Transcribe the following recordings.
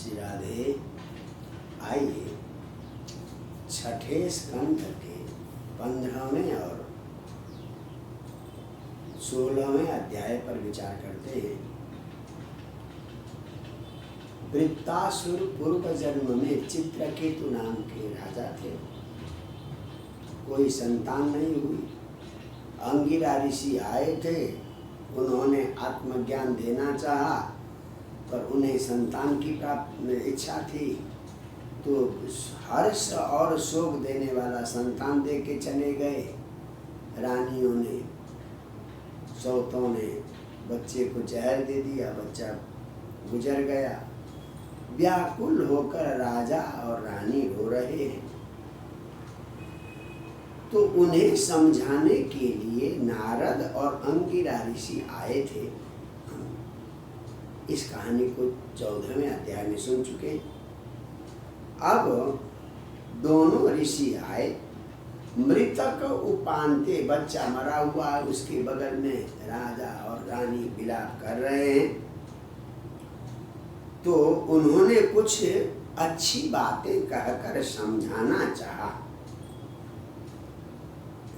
श्री राधे। आइए छठे स्कंध के 15वें और 16वें अध्याय पर विचार करते हैं। वृत्तासुर पूर्व जन्म में चित्रकेतु नाम के राजा थे। कोई संतान नहीं हुई। अंगिरा ऋषि आए थे, उन्होंने आत्मज्ञान देना चाहा, पर उन्हें संतान की प्राप्त इच्छा थी, तो हर्ष और शोक देने वाला संतान दे के चले गए। रानियों ने, सौतों ने बच्चे को जहर दे दिया, बच्चा गुजर गया। व्याकुल होकर राजा और रानी रो रहे हैं। तो उन्हें समझाने के लिए नारद और अंगिरा ऋषि आए थे। इस कहानी को 14वें अध्याय में सुन चुके। अब दोनों ऋषि आए। मृतक उपांते, बच्चा मरा हुआ है, उसके बगल में राजा और रानी विलाप कर रहे हैं। तो उन्होंने कुछ अच्छी बातें कहकर समझाना चाहा।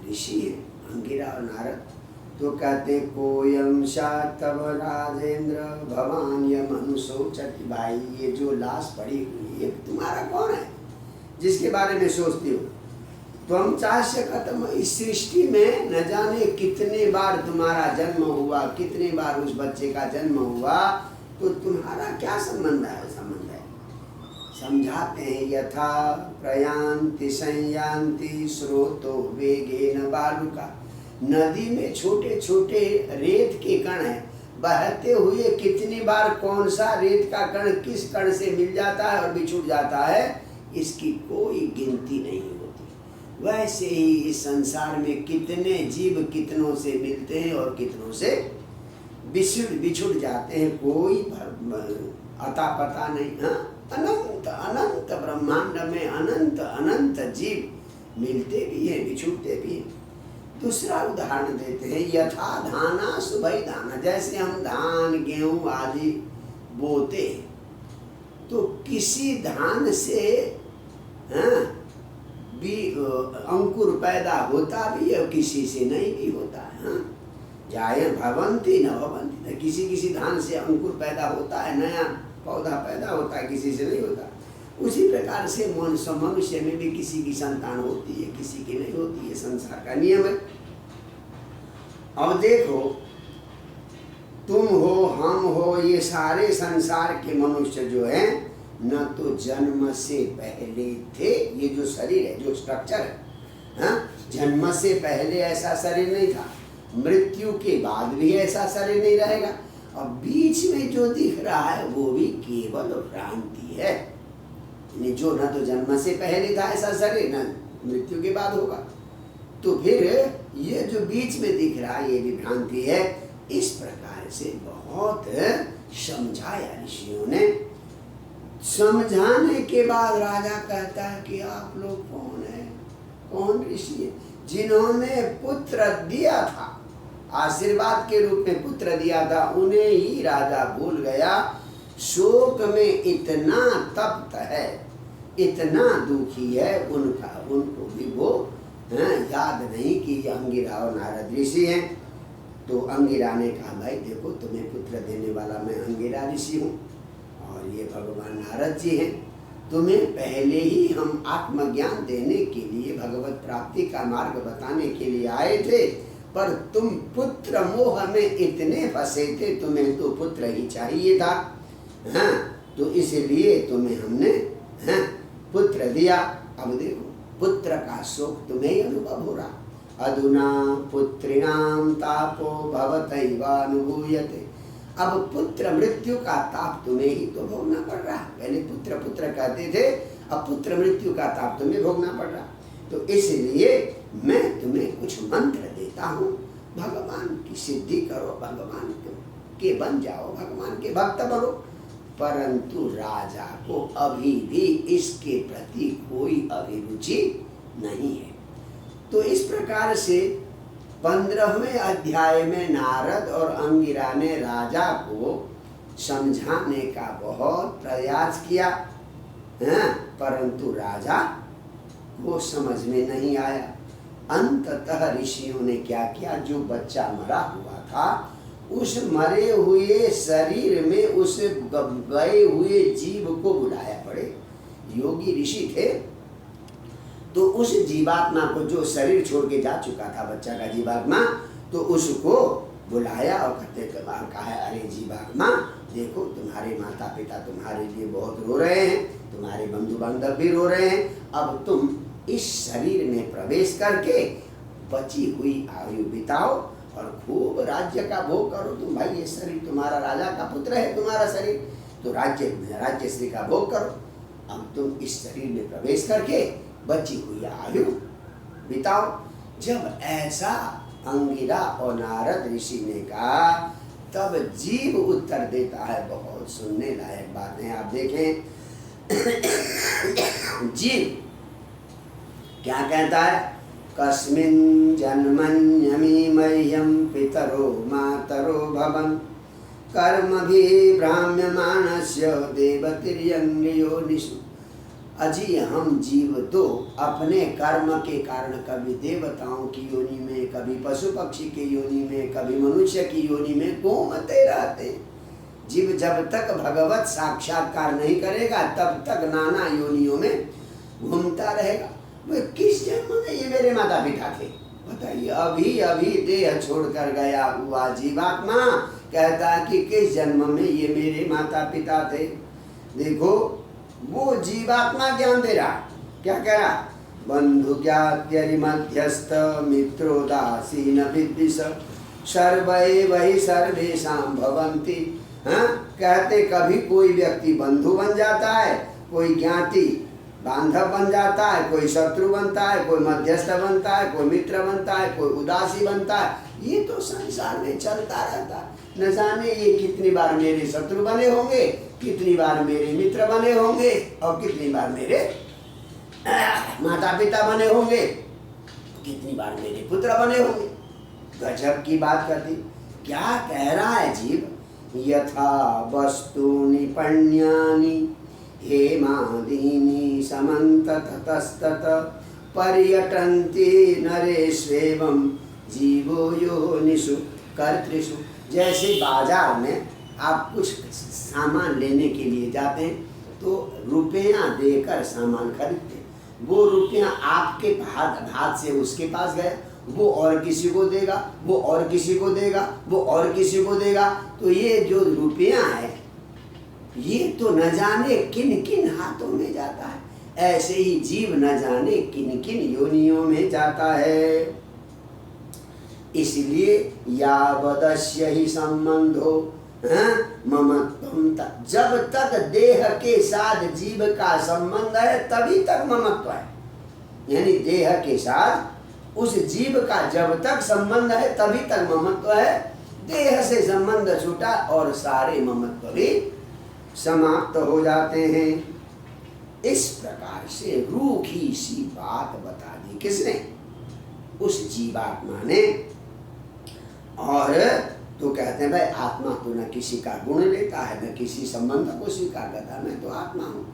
ऋषि अंगिरा और नारद तो कहते, कोयम सा तब राजेंद्र भवान ये मनुष्योचति। भाई, ये जो लाश पड़ी हुई है तुम्हारा कौन है जिसके बारे में सोचती हो? तुम चाहे खत्म, इस सृष्टि में न जाने कितने बार तुम्हारा जन्म हुआ, कितने बार उस बच्चे का जन्म हुआ, तो तुम्हारा क्या संबंध है? समझाते हैं। यथा प्रयांति संयांति स्रोतो वेगेन बालुका। नदी में छोटे छोटे रेत के कण हैं, बहते हुए कितनी बार कौन सा रेत का कण किस कण से मिल जाता है और बिछुड़ जाता है, इसकी कोई गिनती नहीं होती। वैसे ही इस संसार में कितने जीव कितनों से मिलते हैं और कितनों से बिछुड़ जाते हैं, कोई अता पता नहीं। हाँ, अनंत अनंत ब्रह्मांड में अनंत अनंत जीव मिलते भी हैं, बिछुड़ते भी हैं। दूसरा उदाहरण देते हैं। यथा धाना सुबह दाना, जैसे हम धान गेहूं आदि बोते हैं, तो किसी धान से भी अंकुर पैदा होता भी है, किसी से नहीं भी होता है। जाए भवंती न भवंती, किसी किसी धान से अंकुर पैदा होता है, नया पौधा पैदा होता है, किसी से नहीं होता। उसी प्रकार से मनुष्य में भी किसी की संतान होती है, किसी की नहीं होती है। संसार का नियम है। अब देखो, तुम हो, हम हो, ये सारे संसार के मनुष्य जो हैं, न तो जन्म से पहले थे। ये जो शरीर है, जो स्ट्रक्चर है, जन्म से पहले ऐसा शरीर नहीं था, मृत्यु के बाद भी ऐसा शरीर नहीं रहेगा। और बीच में जो दिख रहा है वो भी केवल भ्रांति है। जो न तो जन्म से पहले था ऐसा शरीर, न मृत्यु के बाद होगा। तो फिर ये जो बीच में दिख रहा है ये भी भ्रांति है। इस प्रकार से बहुत समझाया ऋषियों ने। समझाने के बाद राजा कहता है कि आप लोग कौन है, कौन ऋषि है जिन्होंने पुत्र दिया था, आशीर्वाद के रूप में पुत्र दिया था, उन्हें ही राजा भूल गया। शोक में इतना तप्त है, इतना दुखी है, उनको भी वो याद नहीं कि ये अंगिरा और नारद ऋषि हैं। तो अंगिरा ने कहा, भाई देखो, तुम्हें पुत्र देने वाला मैं अंगिरा ऋषि हूँ और ये भगवान नारद जी हैं। तुम्हें पहले ही हम आत्मज्ञान देने के लिए, भगवत प्राप्ति का मार्ग बताने के लिए आए थे, पर तुम पुत्र मोह में इतने फंसे थे, तुम्हें तो पुत्र ही चाहिए था। तो इसलिए तुम्हें हमने पुत्र दिया। अब देखो, पुत्र का शोक तुम्हें ही अनुभव हो रहा। अधुना पुत्रिणाम तापो भवतैवानुभूयते। अब पुत्र मृत्यु का ताप तुम्हें ही तो भोगना पड़ रहा। पहले पुत्र पुत्र कहते थे, अब पुत्र मृत्यु का ताप तुम्हें भोगना पड़ रहा। तो इसलिए मैं तुम्हें कुछ मंत्र देता हूँ, भगवान की सिद्धि करो, भगवान के बन जाओ, भगवान के भक्त बनो। परंतु राजा को अभी भी इसके प्रति कोई अभिरुचि नहीं है। तो इस प्रकार से 15वें अध्याय में नारद और अंगिरा ने राजा को समझाने का बहुत प्रयास किया, हैं, परंतु राजा वो समझ में नहीं आया। अंततः ऋषियों ने क्या किया, जो बच्चा मरा हुआ था उस मरे हुए शरीर में उस गए हुए जीव को बुलाया। पड़े योगी ऋषि थे, तो उस जीवात्मा को, जो शरीर छोड़ के जा चुका था बच्चा का जीवात्मा, तो उसको बुलाया और कहा, अरे जीवात्मा देखो, तुम्हारे माता पिता तुम्हारे लिए बहुत रो रहे हैं, तुम्हारे बंधु बांधव भी रो रहे हैं, अब तुम इस शरीर में प्रवेश करके बची हुई आयु बिताओ और खूब राज्य का भोग करो। तुम भाई, ये शरीर तुम्हारा, राजा का पुत्र है तुम्हारा शरीर, तो राज्य श्री का भोग करो। अब तुम इस शरीर में प्रवेश करके बची हुई आयु बिताओ। जब ऐसा अंगिरा और नारद ऋषि ने कहा, तब जीव उत्तर देता है। बहुत सुनने लायक बात है, आप देखें। जीव क्या कहता है, कस्मिन् जन्मन्यमी मह्यं पितरो मातरो भवन् कर्मभिः भ्राम्यमाणस्य देवतिर्यज्ञयोनिषु। अजी हम जीव तो अपने कर्म के कारण कभी देवताओं की योनि में, कभी पशु पक्षी की योनि में, कभी मनुष्य की योनि में घूमते रहते। जीव जब तक भगवत साक्षात्कार नहीं करेगा तब तक नाना योनियों में घूमता रहेगा। वे किस जन्म में ये मेरे माता पिता थे बताइए। अभी अभी देह छोड़कर गया हुआ जीवात्मा कहता है कि किस जन्म में ये मेरे माता पिता थे। देखो वो जीवात्मा ज्ञान दे रहा, क्या कह रहा, बंधु ज्ञात्यरि मध्यस्थ मित्रोदासीन विद्विष सर्वे वही सर्वेषां भवन्ति। हाँ, कहते कभी कोई व्यक्ति बंधु बन जाता है, कोई ज्ञाति बांधव बन जाता है, कोई शत्रु बनता है, कोई मध्यस्थ बनता है, कोई मित्र बनता है, कोई उदासी बनता है। ये तो संसार में चलता रहता है। न जाने ये कितनी बार मेरे शत्रु बने होंगे, कितनी बार मेरे मित्र बने होंगे और कितनी बार मेरे माता पिता बने होंगे, कितनी बार मेरे पुत्र बने होंगे। गजब की बात करती। क्या कह रहा है जीव, यथा वस्तूनि पण्यानि हेमादीनि समन्ततस्तत पर्यटन्ति नरेष्वेवं जीवो योनिषु कर्तृषु। जैसे बाजार में आप कुछ सामान लेने के लिए जाते हैं तो रुपया देकर सामान खरीदते हैं। वो रुपया आपके हाथ से उसके पास गया, वो और किसी को देगा, वो और किसी को देगा, वो और किसी को देगा। तो ये जो रुपया है ये तो न जाने किन किन हाथों में जाता है। ऐसे ही जीव न जाने किन किन योनियों में जाता है। इसलिए यावदस्य ही संबंधो ममत्वं, जब तक देह के साथ जीव का संबंध है तभी तक ममत्व है। यानी देह के साथ उस जीव का जब तक संबंध है तभी तक ममत्व है। देह से संबंध छूटा और सारे ममत्व भी समाप्त हो जाते हैं। इस प्रकार से रूखी सी बात बता दी किसने, उस जीवात्मा ने। और तो कहते हैं भाई आत्मा तो न किसी का गुण लेता है, न किसी संबंध को स्वीकार करता, मैं तो आत्मा हूँ।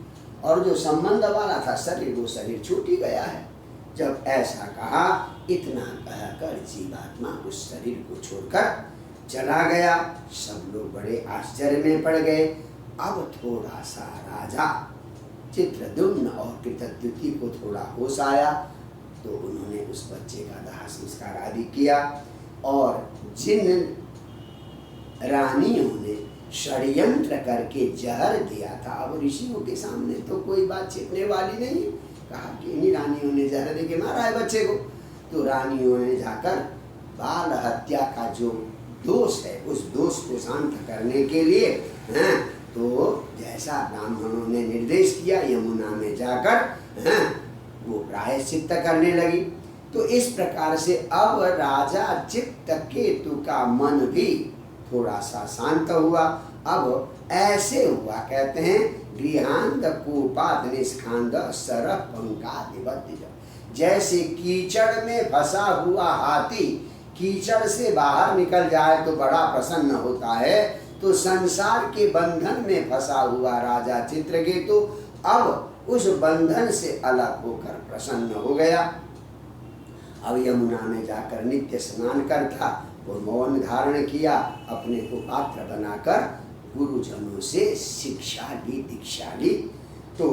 और जो संबंध वाला था शरीर, वो शरीर छूट ही गया है। जब ऐसा कहा, इतना कहकर जीवात्मा उस शरीर को छोड़कर चला गया। सब लोग बड़े आश्चर्य में पड़ गए। अब थोड़ा सा राजा चित्रद्युम्न और कृतद्युति को थोड़ा होश आया, तो उन्होंने उस बच्चे का दाह संस्कार आदि किया। और जिन रानियों ने षड्यंत्र करके जहर दिया था, अब ऋषियों के सामने तो कोई बात छिपने वाली नहीं। कहा कि इन्हीं रानियों ने जहर दे के मारा है बच्चे को। तो रानियों ने जाकर बाल हत्या का जो दोष है उस दोष को शांत करने के लिए तो जैसा ब्राह्मणों ने निर्देश किया, यमुना में जाकर वो प्रायश्चित्त करने लगी। तो इस प्रकार से अब राजा चित्तकेतु का मन भी थोड़ा सा शांत हुआ। अब ऐसे हुआ, कहते हैं गृहांत कूपात निष्खांद सरह पंकादिवत। जैसे कीचड़ में फंसा हुआ हाथी कीचड़ से बाहर निकल जाए तो बड़ा प्रसन्न होता है, तो संसार के बंधन में फंसा हुआ राजा चित्रकेतु अब उस बंधन से अलग होकर प्रसन्न हो गया। अब यमुना में जाकर नित्य स्नान करता, वो मौन धारण किया, अपने को पात्र बनाकर गुरुजनों से शिक्षा ली, दीक्षा ली। तो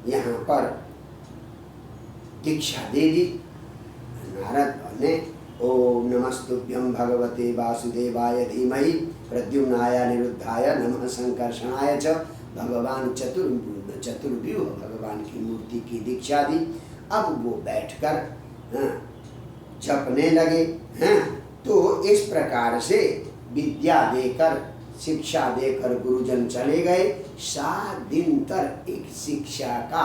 यहाँ पर दीक्षा दे दी नारद ने। ओम नमस्तुभ्यं भगवते वासुदेवाय धीमहि प्रद्युम्नाय अनिरुद्धाय नमः संकर्षणाय च। भगवान चतुर्व्यूह भगवान की मूर्ति की दीक्षा दी। अब वो बैठकर जपने लगे हैं। तो इस प्रकार से विद्या देकर, शिक्षा देकर गुरुजन चले गए। 7 दिन तक एक शिक्षा का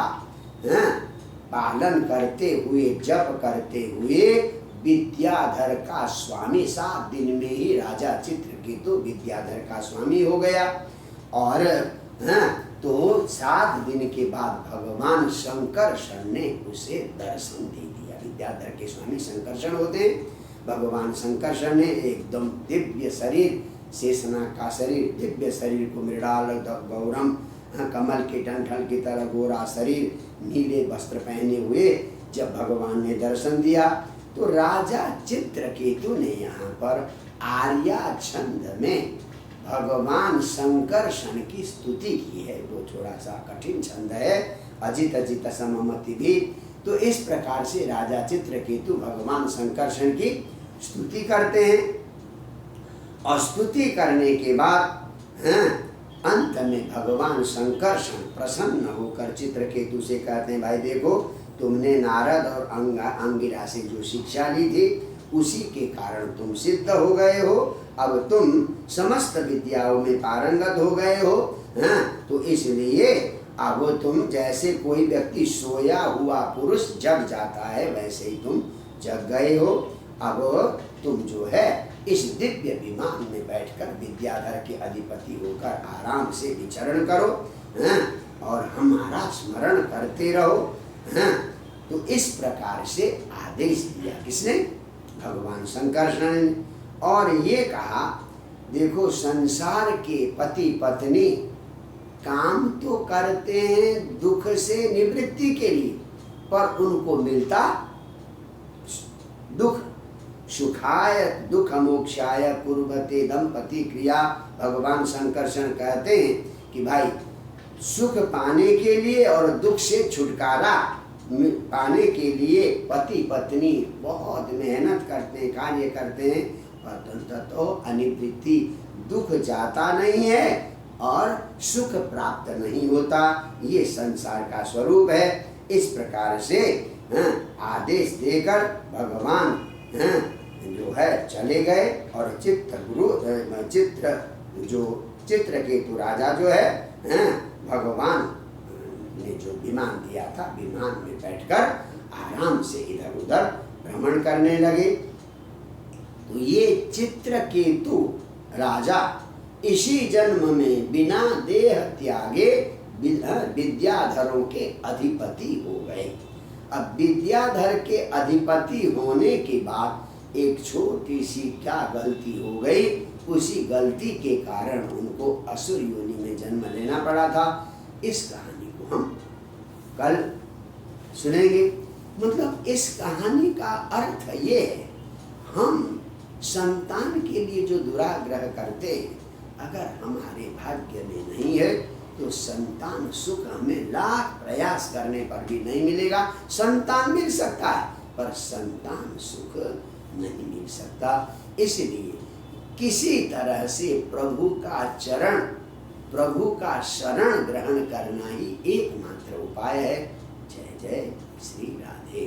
पालन करते हुए, जप करते हुए विद्याधर का स्वामी, 7 दिन में ही राजा चित्रकेतु विद्याधर का स्वामी हो गया। और तो 7 दिन के बाद भगवान शंकरषण ने उसे दर्शन दे दिया। विद्याधर के स्वामी शंकरषण होते हैं। भगवान शंकरषण ने एकदम दिव्य शरीर, शेषनाग का शरीर, दिव्य शरीर को मृणाल गौरम, कमल के डंठल की तरह गोरा शरीर, नीले वस्त्र पहने हुए जब भगवान ने दर्शन दिया, तो राजा चित्रकेतु ने यहाँ पर आर्या छंद में भगवान शंकरषण की स्तुति की है। वो थोड़ा सा कठिन छंद है, अजित अजित सममति भी। तो इस प्रकार से राजा चित्रकेतु भगवान शंकरषण की स्तुति करते हैं। और स्तुति करने के बाद अंत में भगवान शंकरषण प्रसन्न होकर चित्रकेतु से कहते हैं, भाई देखो, तुमने नारद और अंगिरा से जो शिक्षा ली थी उसी के कारण तुम सिद्ध हो गए हो। अब तुम समस्त विद्याओं में पारंगत हो गए हो। तो इसलिए अब तुम जैसे कोई व्यक्ति सोया हुआ पुरुष जग जाता है, वैसे ही तुम जग गए हो। अब तुम जो है इस दिव्य विमान में बैठकर विद्याधर के अधिपति होकर आराम से विचरण करो और हमारा स्मरण करते रहो। तो इस प्रकार से आदेश दिया किसने? भगवान शंकरषण ने। और ये कहा, देखो संसार के पति पत्नी काम तो करते हैं दुख से निवृत्ति के लिए, पर उनको मिलता दुख। सुखाय दुख मोक्षाय कुर्वते दंपति क्रिया। भगवान शंकरषण कहते हैं कि भाई सुख पाने के लिए और दुख से छुटकारा पाने के लिए पति पत्नी बहुत मेहनत करते हैं, कार्य करते हैं, पर तो अनिवृत्ति, दुख जाता नहीं है और सुख प्राप्त नहीं होता। ये संसार का स्वरूप है। इस प्रकार से आदेश देकर भगवान जो है चले गए। और चित्रकेतु राजा जो है भगवान ने जो विमान दिया था, विमान में बैठकर आराम से इधर उधर भ्रमण करने लगे। तो ये चित्रकेतु राजा इसी जन्म में बिना देह त्यागे विद्याधरों के अधिपति हो गए। अब विद्याधर के अधिपति होने के बाद एक छोटी सी क्या गलती हो गई, उसी गलती के कारण उनको असुर योनि में जन्म लेना पड़ा था। इस कहानी को हम कल सुनेंगे। मतलब इस कहानी का अर्थ ये है, हम संतान के लिए जो दुराग्रह करते हैं, अगर हमारे भाग्य में नहीं है तो संतान सुख हमें लाख प्रयास करने पर भी नहीं मिलेगा। संतान मिल सकता है पर संतान सुख नहीं मिल सकता। इसलिए किसी तरह से प्रभु का चरण, प्रभु का शरण ग्रहण करना ही एकमात्र उपाय है। जय जय श्री राधे।